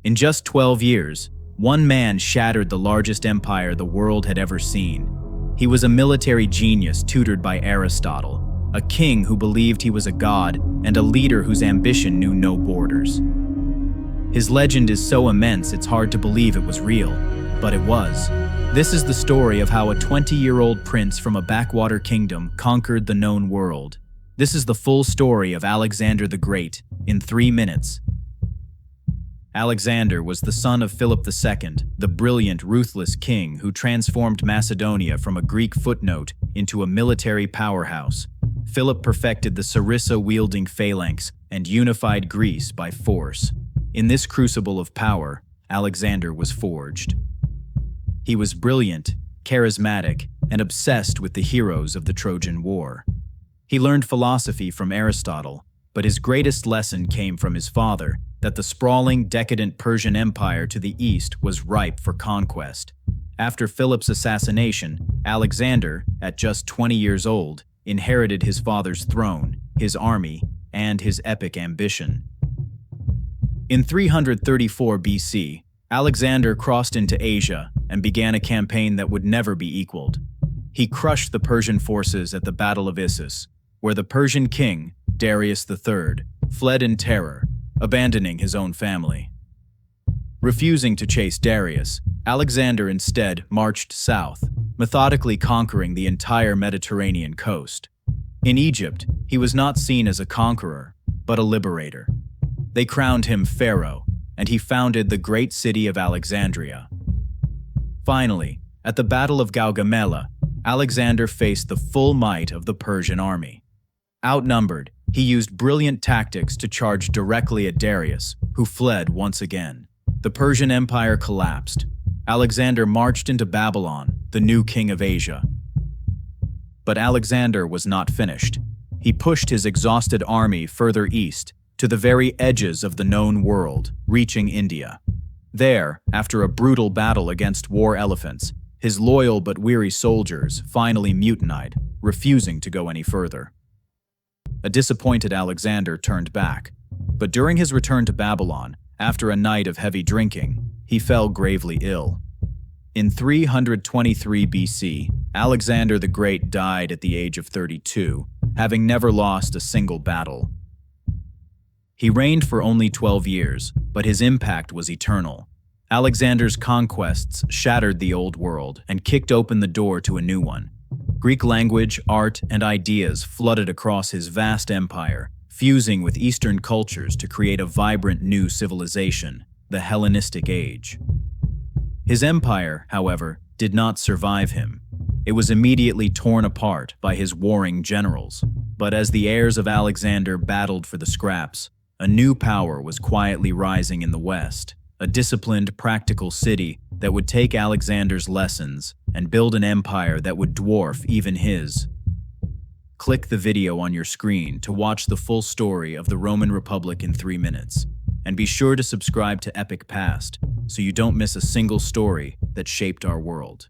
In just 12 years, one man shattered the largest empire the world had ever seen. He was a military genius tutored by Aristotle, a king who believed he was a god, and a leader whose ambition knew no borders. His legend is so immense it's hard to believe it was real, but it was. This is the story of how a 20-year-old prince from a backwater kingdom conquered the known world. This is the full story of Alexander the Great in 3 minutes. Alexander was the son of Philip II, the brilliant, ruthless king who transformed Macedonia from a Greek footnote into a military powerhouse. Philip perfected the Sarissa-wielding phalanx and unified Greece by force. In this crucible of power, Alexander was forged. He was brilliant, charismatic, and obsessed with the heroes of the Trojan War. He learned philosophy from Aristotle, but his greatest lesson came from his father, that the sprawling, decadent Persian Empire to the east was ripe for conquest. After Philip's assassination, Alexander, at just 20 years old, inherited his father's throne, his army, and his epic ambition. In 334 BC, Alexander crossed into Asia and began a campaign that would never be equaled. He crushed the Persian forces at the Battle of Issus, where the Persian King, Darius III, fled in terror, abandoning his own family. Refusing to chase Darius, Alexander instead marched south, methodically conquering the entire Mediterranean coast. In Egypt, he was not seen as a conqueror, but a liberator. They crowned him pharaoh, and he founded the great city of Alexandria. Finally, at the Battle of Gaugamela, Alexander faced the full might of the Persian army. Outnumbered, he used brilliant tactics to charge directly at Darius, who fled once again. The Persian Empire collapsed. Alexander marched into Babylon, the new king of Asia. But Alexander was not finished. He pushed his exhausted army further east, to the very edges of the known world, reaching India. There, after a brutal battle against war elephants, his loyal but weary soldiers finally mutinied, refusing to go any further. A disappointed Alexander turned back, but during his return to Babylon, after a night of heavy drinking, he fell gravely ill. In 323 BC, Alexander the Great died at the age of 32, having never lost a single battle. He reigned for only 12 years, but his impact was eternal. Alexander's conquests shattered the old world and kicked open the door to a new one. Greek language, art, and ideas flooded across his vast empire, fusing with Eastern cultures to create a vibrant new civilization, the Hellenistic Age. His empire, however, did not survive him. It was immediately torn apart by his warring generals. But as the heirs of Alexander battled for the scraps, a new power was quietly rising in the West, a disciplined, practical city that would take Alexander's lessons and build an empire that would dwarf even his. Click the video on your screen to watch the full story of the Roman Republic in 3 minutes. And be sure to subscribe to Epic Past so you don't miss a single story that shaped our world.